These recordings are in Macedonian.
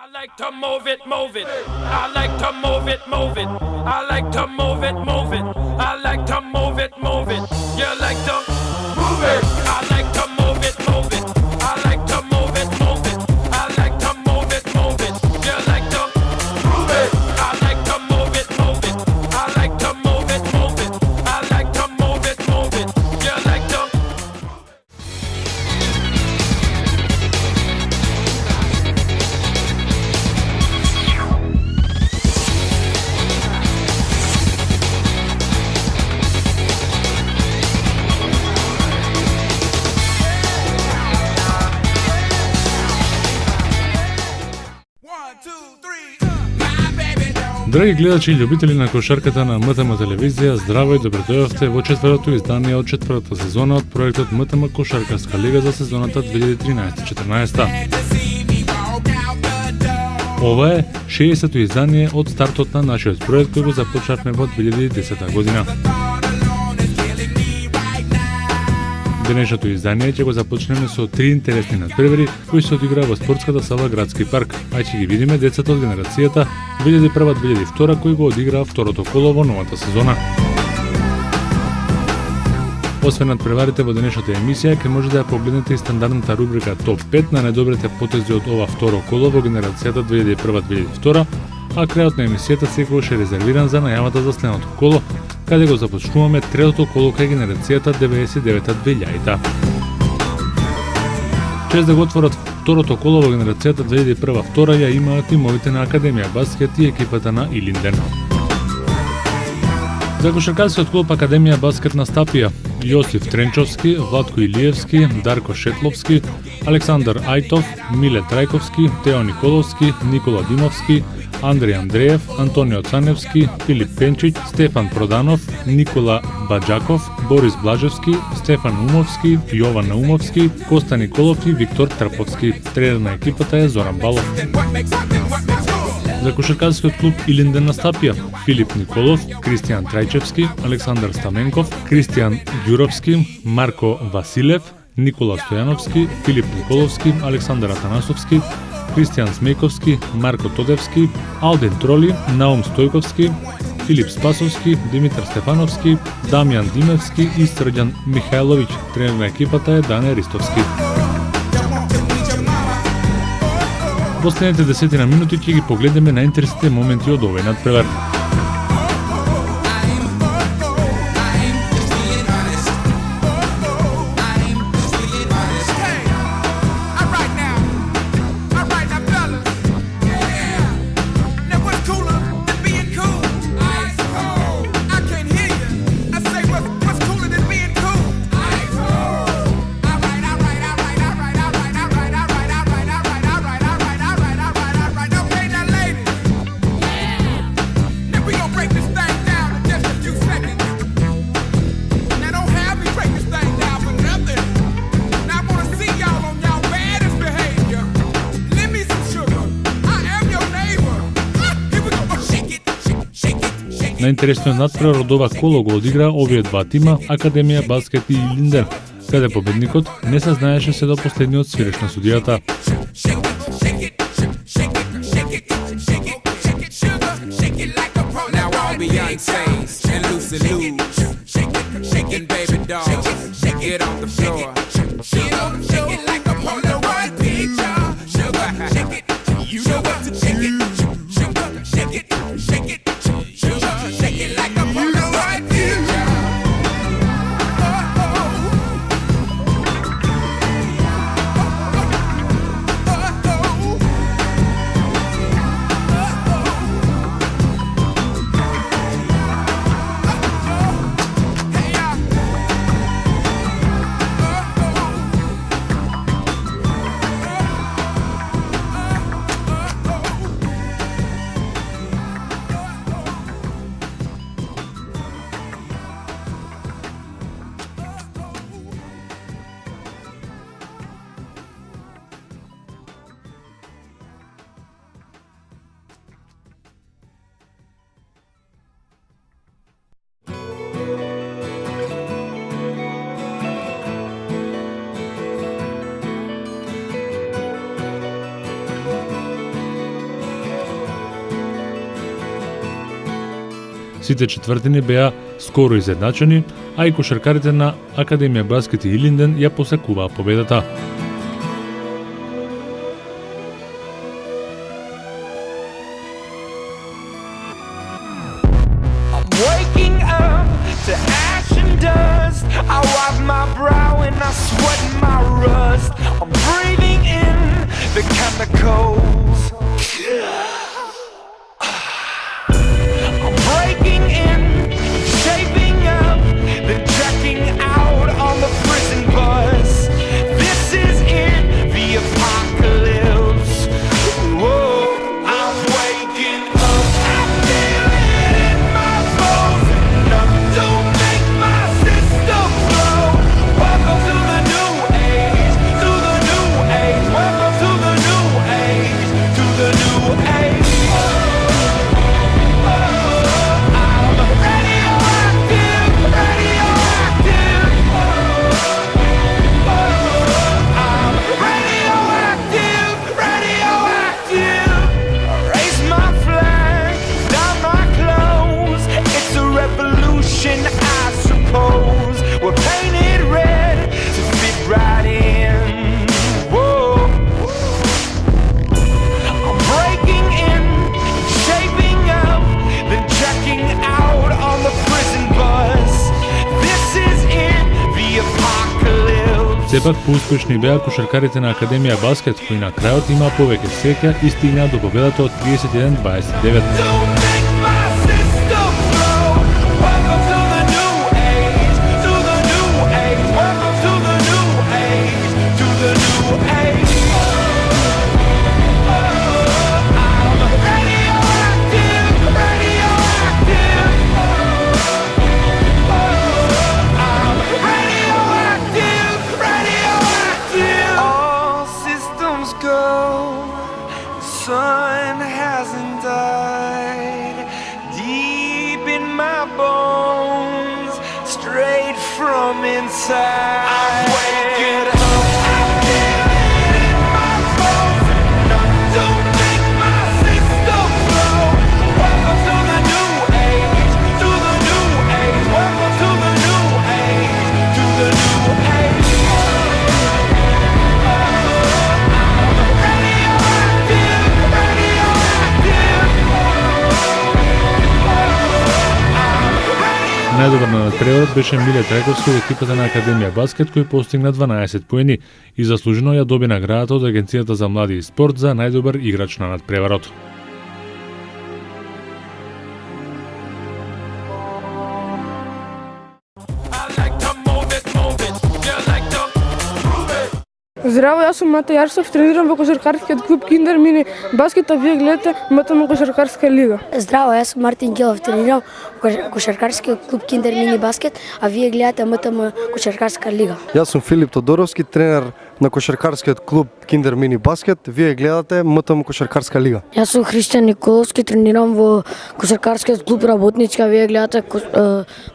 I like to move it, move it. I like to move it, move it. I like to move it, move it. I like to move it, move it. You like to move it. I like to move it, move it. I like to move it, move it. I like to move it, move it. You like to move it. I like to move it, move it. I like to move it, move it. I like to move it, move it. You like to. Драги гледачи и љубители на кошарката на МТМ телевизија, здраво и добре дојдовте во четвртото издание од четвртата сезона од проектот МТМ Кошаркарска лига за сезоната 2013-14. Ова е 60-то издание од стартот на нашиот проект кој го започнавме во 2010 година. Денешното издание ќе го започнеме со 3 интересни надпревари кои се одиграа во спортската сала Градски парк, а ќе ги видиме децата од генерацијата 2001-2002 кои го одиграа второто коло во новата сезона. Освен надпреварите во денешната емисија, ќе можете да ја погледнете и стандардната рубрика Топ 5 на најдобрите потези од ова второ коло во генерацијата 2001-2002, а крајот на емисијата секогаш е резервиран за најавата за следното коло, каде го започнуваме третото коло кај генерацијата 99-2000. Чест да го отворат второто коло во генерацијата 2001-2002 ја имаат тимовите на Академија Баскет и екипата на Илинден. За кошаркарскиот клуб Академија Баскет на Стапија, Јосиф Тренчовски, Владко Илиевски, Дарко Шетловски, Александар Ајтов, Миле Трајковски, Тео Николовски, Никола Димовски, Андреј Андреев, Антонио Цаневски, Филип Пенчиќ, Стефан Проданов, Никола Баџаков, Борис Блажевски, Стефан Умовски, Јован Наумовски, Коста Николов и Виктор Трповски. Тренер на екипата е Зоран Балов. За кошаркарскиот клуб Илинден на Стапија, Филип Николов, Кристијан Трајчевски, Александар Стаменков, Кристијан Ѓуровски, Марко Василев, Никола Стојановски, Филип Николовски, Александар Атанасовски, Кристијан Смејковски, Марко Тодевски, Алдин Троли, Наум Стојковски, Филип Спасовски, Димитар Стефановски, Дамјан Димевски и Срđан Михајловиќ. Тренер на екипата е Дане Ристовски. Последните 10 минути ќе ги погледнеме најинтересните моменти од овој надпревар. Најинтересниот надпревар од ова коло го одигра овие два тима, Академија Баскет и Илинден, каде победникот не се знаеше се до последниот свиреш на судијата. Сите четвртини беа скоро изедначени, а и кошаркарите на Академија Баскет и Илинден ја посекуваа победата. Waking up to ash and dust, I wipe my brow and I sweat my rust. I'm breathing in the chemicals. I'm breaking in, shaping up, then checking out on the prison bus. This is it, the apocalypse. Whoa, I'm waking up. I feel it in my bones, enough to make my system blow. Welcome to the new age, to the new age. Welcome to the new age, to the new age. I'm radioactive, radioactive. I'm radioactive, radioactive. Raise my flag, down my clothes. It's a revolution, I suppose. We're painted red to fit right in. Whoa. I'm breaking in, shaping up, then checking out on the prison bus. This is it, the apocalypse. Сепак поуспешни беа кошаркарите на Академија Баскет, кои на крајот имаа повеќе среќа и стигнаа до победата од 31-29. Don't make my system blow. Welcome to the new age, to the new age. Welcome to the new age, to the new age. I'm radioactive, radioactive. I'm radioactive, radioactive. All systems go. Sun hasn't died. Deep in my bones, straight from inside. I'm waking up. I feel it in my bones, enough to make my system blow. Welcome to the new age, to the new age. Welcome to the new age, to the new age. Radioactive, radioactive. Најдобар на надпреварот беше Миле Трајковски од екипата на Академија Баскет, кој постигна 12 поени и заслужено ја доби наградата од Агенцијата за млади и спорт за најдобар играч на надпреварот. I like to move it, move it. You like to move it. Здраво, јас сум Мата Јарсов, тренирам во кошаркарскиот клуб Киндер Мини Баскет, а вие гледате МТМ Кошаркарска лига. Здраво, јас сум Мартин Ѓелов, тренирам во кошаркарскиот клуб Киндер Мини Баскет, а вие гледате МТМ Кошаркарска лига. Јас сум Филип Тодоровски, тренер на кошаркарскиот клуб Киндер Мини Баскет. Вие гледате МТМ Кошаркарска лига. Јас сум Христијан Николовски, тренирам во кошаркарскиот клуб Работнички, а вие гледате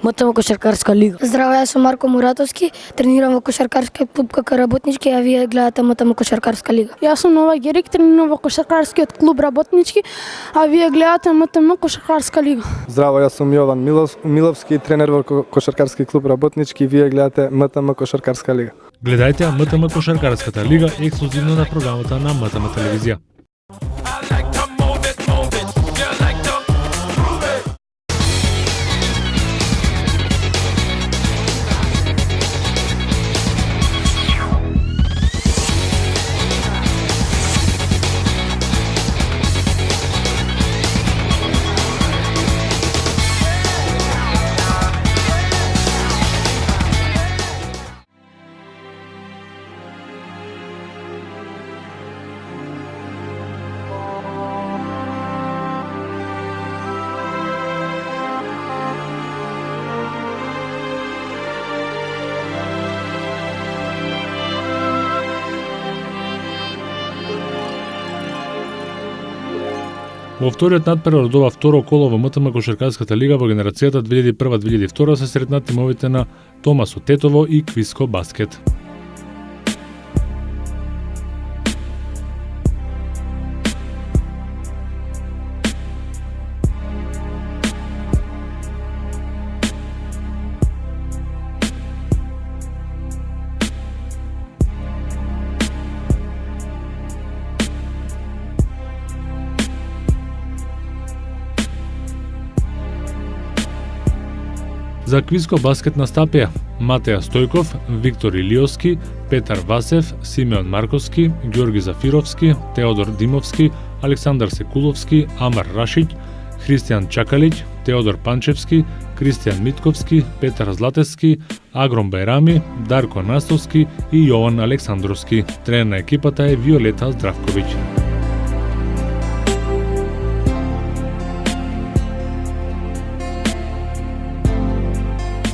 МТМ Кошаркарска лига. Здраво, јас сум Марко Муратовски, тренирам во кошаркарскиот клуб КК Работнички, а вие гледате МТМ Кошаркарска лига. Јас сум Нова Герик, тренирам во кошаркарскиот клуб Работнички, а вие гледате МТМ Кошаркарска лига. Здраво, јас сум Јован Миловски, тренер во кошаркарски клуб Работнички, вие гледате МТМ Кошаркарска лига. Гледајте МТМ Кошаркарската лига ексклузивно на програмата на МТМ телевизија. I like to move it, move it. You like to move it. Во вториот надпревар од ова второ коло во МТМ Кошаркарската лига во генерацијата 2001-2002 се сретнат тимовите на Томасо Тетово и Квиско Баскет. За квиско баскет настапија Матеја Стојков, Виктор Илиовски, Петар Васев, Симеон Марковски, Ѓорги Зафировски, Теодор Димовски, Александар Секуловски, Амар Рашиќ, Христијан Чакалиќ, Теодор Панчевски, Кристијан Митковски, Петар Златевски, Агром Бајрами, Дарко Настовски и Јован Александровски. Тренер на екипата е Виолета Здравковиќ.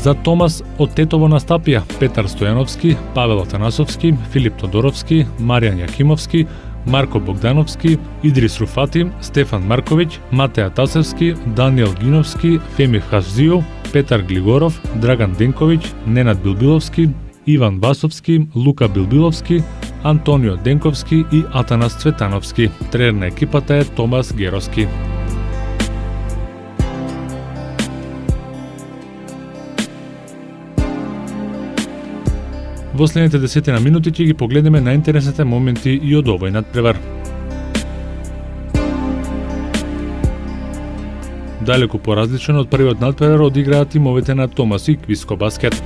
За Томас од Тетово настапија Петар Стојановски, Павел Атанасовски, Филип Тодоровски, Маријан Јакимовски, Марко Богдановски, Идрис Руфати, Стефан Марковиќ, Матеја Тасевски, Даниел Гиновски, Феми Хавзио, Петар Глигоров, Драган Денковиќ, Ненад Билбиловски, Иван Васовски, Лука Билбиловски, Антонио Денковски и Атанас Цветановски. Тренер на екипата е Томас Героски. Во следните 10 минути ќе ги погледнеме најинтересните моменти и од овој надпревар. Далеку поразличен од првиот надпревар одиграат тимовите на Томас и Квиско баскет.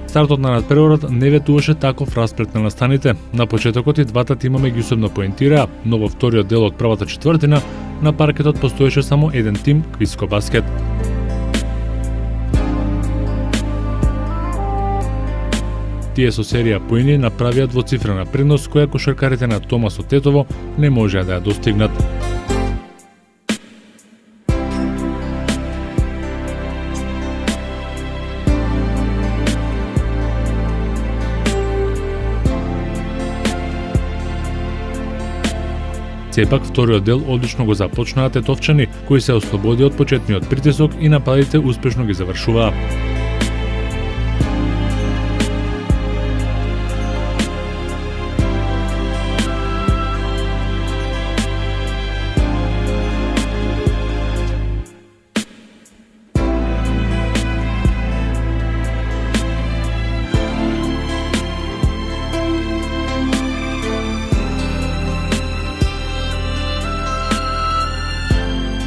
Стартот на надпреварот не ветуваше таков расплет на настаните. На почетокот и двата тима меѓусебно поентираа, но во вториот дел од првата четвртина на паркетот постоеше само еден тим Квиско баскет. Тие со серија поени направија двоцифрена предност која кошаркарите на Томас од Тетово не можеа да ја достигнат. Сепак вториот дел одлично го започнаа тетовчани, кои се ослободи од почетниот притисок и нападите успешно ги завршуваа.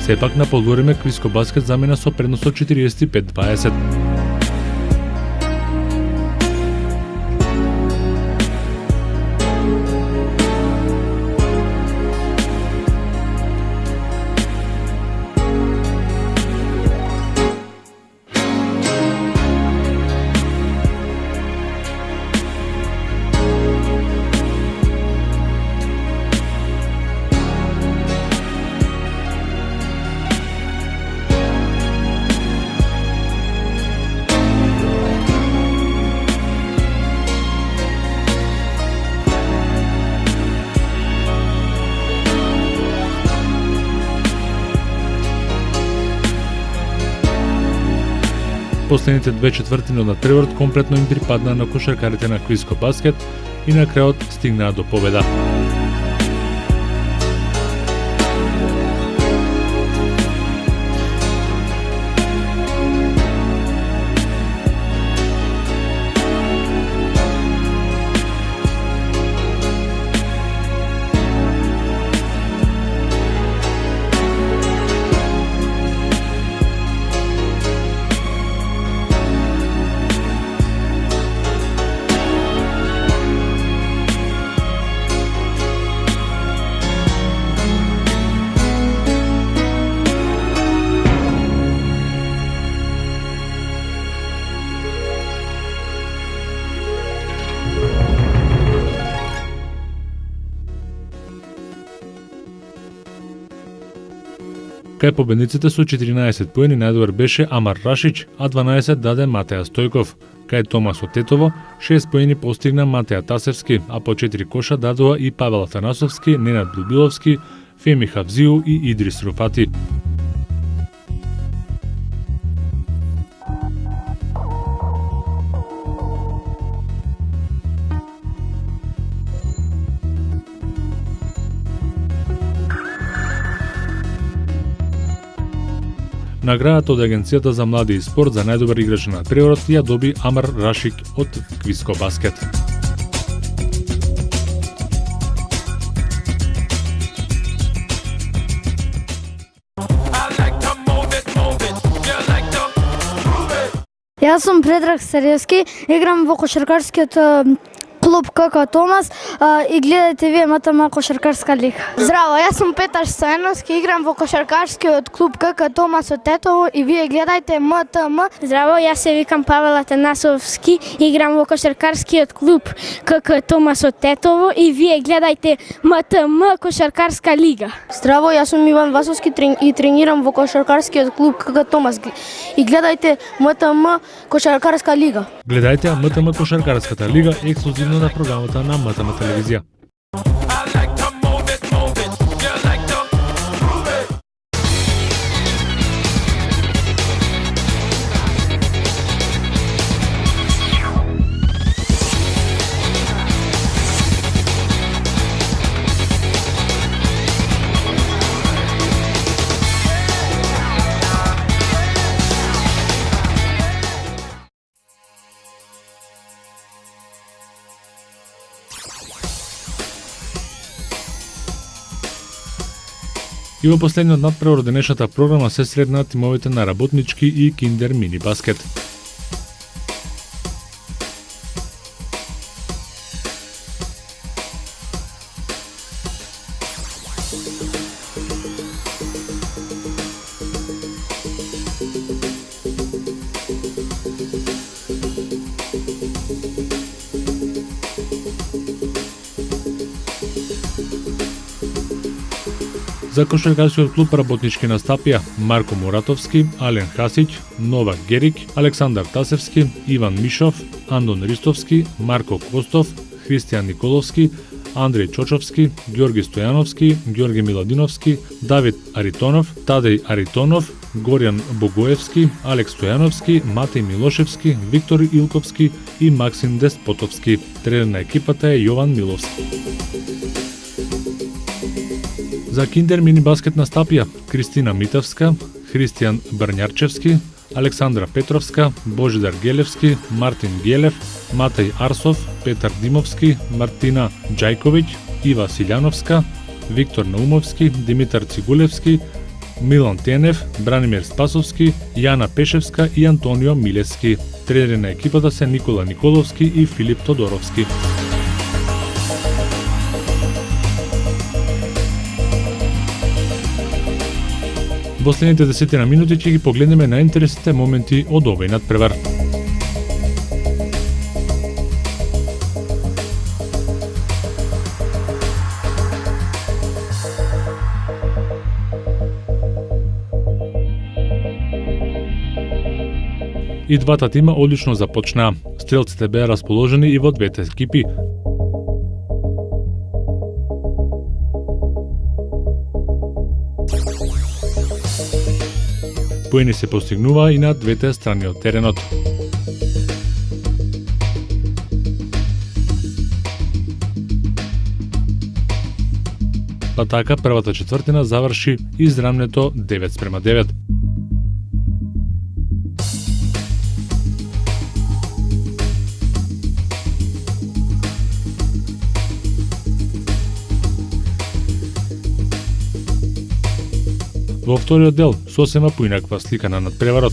Сепак на полувреме Квиско баскет замена со предност од 45-20. Последните две четвртини од надпреварот комплетно им припадна на кошаркарите на Квиско баскет и на крајот стигнаа до победа. Кај победниците со 14 поени најдобар беше Амар Рашиќ, а 12 даде Матеја Стојков. Кај Томас од Тетово 6 поени постигна Матеја Тасевски, а по 4 коша дадоа и Павел Атанасовски, Ненад Билбиловски, Феми Хавзиу и Идрис Руфати. Наградата од Агенцијата за млади и спорт за најдобар играч на надпреварот ја доби Амар Рашиќ од Квиско баскет. I like Јас сум Предраг Старевски, играм во кошаркарскиот клуб КК Томас и гледајте вие МТМ кошаркарска лига. Здраво, јас сум Петар Стојановски, играм во кошаркарскиот клуб КК Томас од Тетово и вие гледајте МТМ. Здраво, јас се викам Павел Атанасовски, играм во кошаркарскиот клуб КК Томас од Тетово и вие гледајте МТМ кошаркарска лига. Здраво, јас сум Иван Васовски и тренирам во кошаркарскиот клуб КК Томас и гледајте МТМ кошаркарска лига. Гледајте МТМ кошаркарската лига ексклузивно на програмата на МТМ телевизија. И во последниот надпревар од денешната програма се среднаат тимовите на Работнички и Киндер Мини Баскет. За кошаркарскиот клуб Работнички настапија Марко Муратовски, Ален Хасиќ, Новак Герик, Александар Тасевски, Иван Мишов, Андон Ристовски, Марко Костов, Христијан Николовски, Андреј Чочовски, Ѓорги Стојановски, Ѓорги Миладиновски, Давид Аритонов, Тадеј Аритонов, Горјан Богоевски, Алекс Стојановски, Матеј Милошевски, Виктор Илковски и Максим Деспотовски. Тренер на екипата е Јован Миловски. За Киндер Мини Баскет настапија Кристина Митевска, Христијан Брњарчевски, Александра Петровска, Божидар Гелевски, Мартин Гелев, Матеј Арсов, Петар Димовски, Мартина Џајковиќ, Ива Силјановска, Виктор Наумовски, Димитар Цигулевски, Милан Тенев, Бранимир Спасовски, Јана Пешевска и Антонио Милески. Тренери на екипата се Никола Николовски и Филип Тодоровски. Во следните 10 минути ќе ги погледнеме најинтересните моменти од овој надпревар. И двата тима одлично започнаа. Стрелците беа расположени и во двете екипи. Поени се постигнуваа и на двете страни од теренот. Па така првата четвртина заврши изравнето 9:9. Во вториот дел, сосема поинаква слика на надпреварот.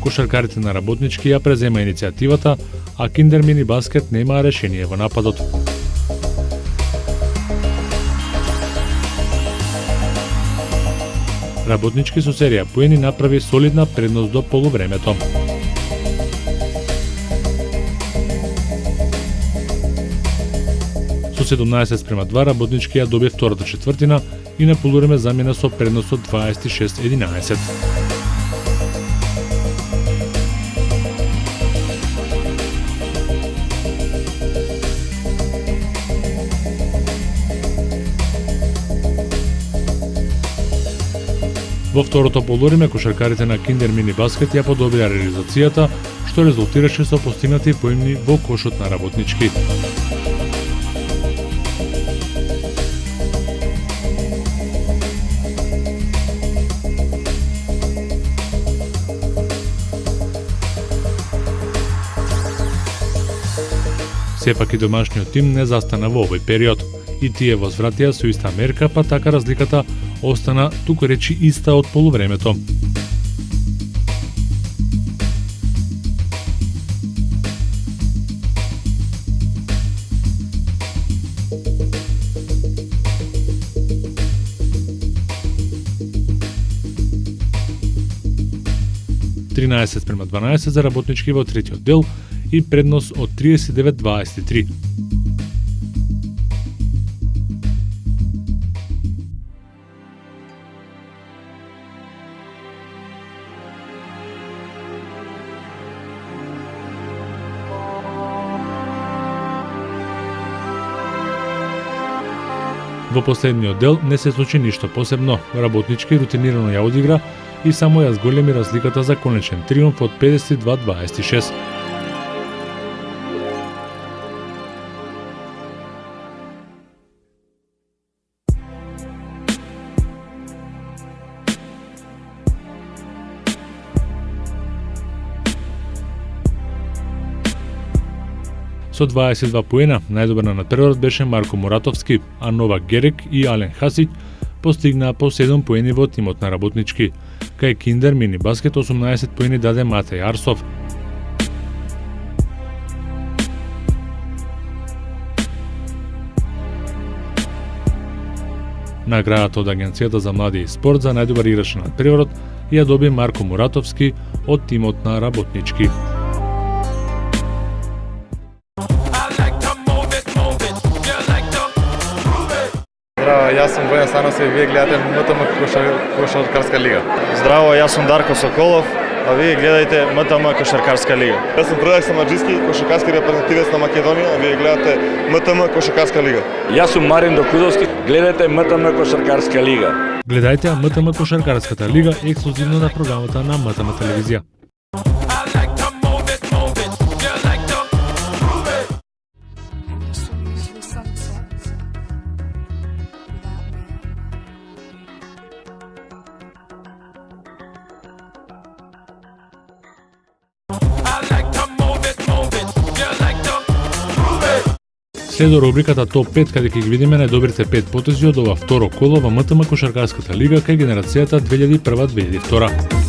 Кошаркарите на Работнички ја презема иницијативата, а Киндер Мини Баскет немаа решение во нападот. Работнички со серија поени направи солидна предност до полувремето. Со 17:2 Работнички ја доби втората четвртина и на полувреме замина со предност од 26:11. Во второто полувреме кошаркарите на Киндер Мини Баскет ја подобрија реализацијата, што резултираше со постигнати поени во кошот на Работнички. Сепак и домашниот тим не застана во овој период. И тие возвратија со иста мерка, па така разликата остана туку речи иста од полувремето. Према 12 за работнички во третиот дел и преднос од 39-23. Во последниот дел не се случи ништо посебно. Работнички рутинирано ја одигра и само ја зголеми разликата за конечен триумф од 52-26. Со 22 поена, најдобар на надпреварот беше Марко Муратовски, а Новак Герек и Ален Хасиќ постигнаа по 7 поени во тимот на работнички. Кај Киндер мини баскет 18 поени даде Матеј Арсов. Наградата од Агенцијата за млади и спорт за најдобар играч на надпреварот ја доби Марко Муратовски од тимот на работнички. Здраво, јас сум Војан Станосев и вие гледате МТМ Кошаркарска лига. Здраво, јас сум Дарко Соколов, а вие гледате МТМ Кошаркарска лига. Јас сум Предраг Самаджиски, кошаркарски репрезентативец на Македонија, а вие гледате МТМ Кошаркарска лига. Јас сум Марин Докудовски, гледате МТМ Кошаркарска лига. Гледајте МТМ Кошаркарската лига ексклузивно на програмата на МТМ телевизија. Следо рубриката Топ 5, каде ќе ги видиме најдобрите 5 потези од ова второ коло во МТМ Кошаркарската лига кај генерацијата 2001-2002.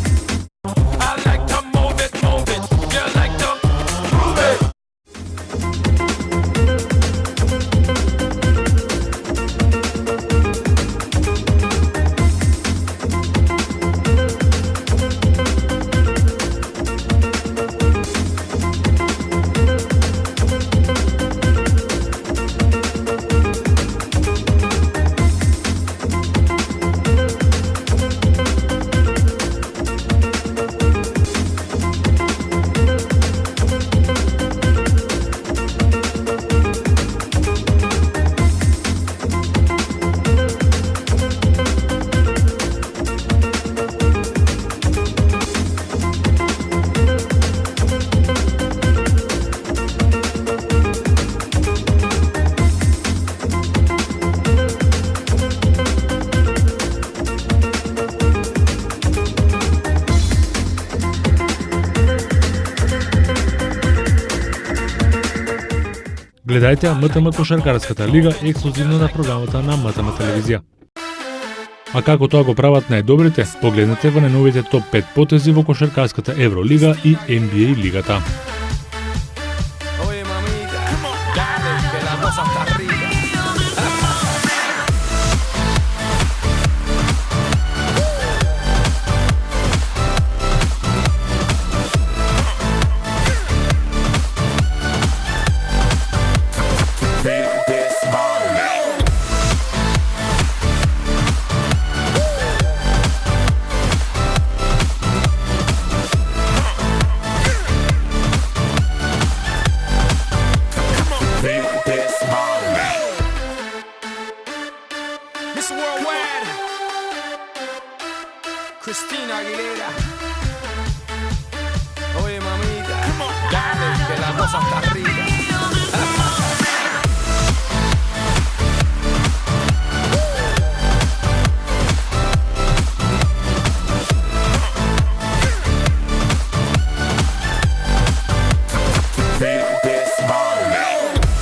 Гледајте МТМ Кошаркарската лига ексклузивно на програмата на МТМ телевизија. А како тоа го прават најдобрите? Погледнете во најновите топ 5 потези во Кошаркарската Евролига и NBA лигата. Christina Aguilera. Oye, mamita, dale, que la cosa está rica. Feel this moment.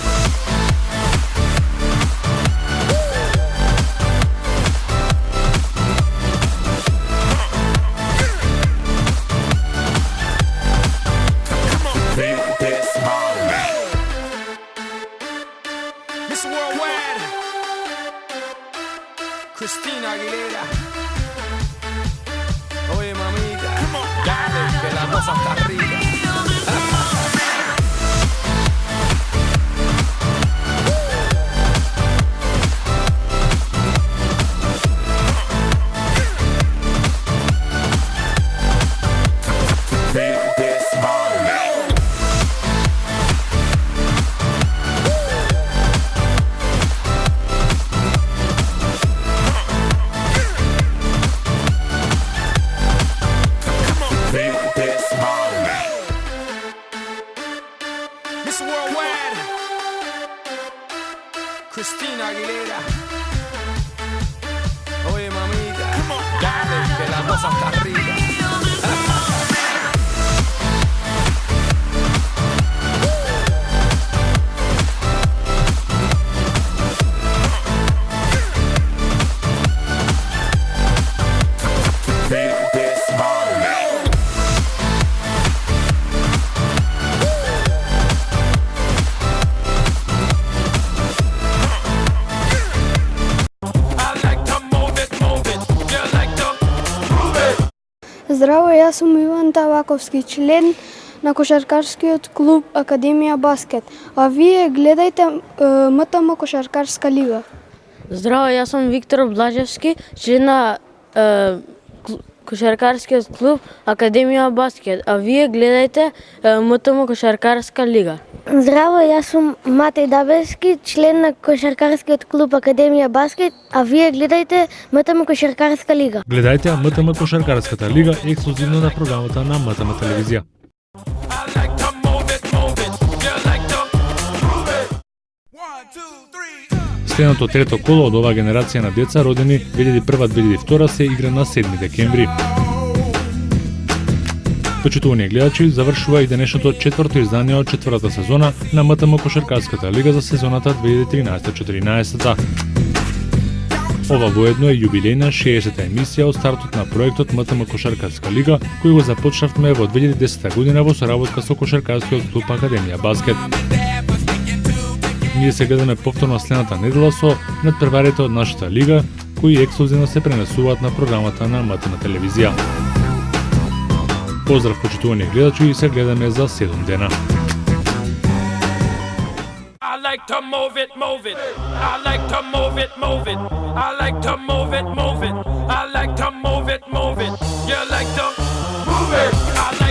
hasta arriba. Здраво, јас сум Иван Таваковски, член на кошаркарскиот клуб Академија Баскет, а вие гледајте МТМ Кошаркарска лига. Здраво, јас сум Виктор Блажевски, член на кошаркарскиот клуб Академија Баскет, а вие гледајте МТМ Кошаркарска лига. Здраво, јас сум Матеј Дабевски, член на кошаркарскиот клуб Академија Баскет, а вие гледајте МТМ Кошаркарска лига. Гледајте МТМ Кошаркарската лига ексклузивно на програмата на МТМ телевизија. Следното трето коло од оваа генерација на деца родени 2001-2002 се игра на 7 декември. Почитувани гледачи, завршува и денешното четврто издание од четвртата сезона на МТМ Кошаркарската лига за сезоната 2013-14. Ова воедно е јубилејна 60-та емисија од стартот на проектот МТМ Кошаркарска лига, кој го започнавме во 2010 година во соработка со кошаркарскиот клуб Академија Баскет. Ние се гледаме повторно следната недела со надпреварите од нашата лига, кои ексклузивно се пренесуваат на програмата на МТМ телевизија. Поздрав, почитувани гледачи, и се гледаме за 7 дена. I like to move it, move it. I like to move it, move it. I like to move it, move it. I like to move it, move it. You like to move it. I like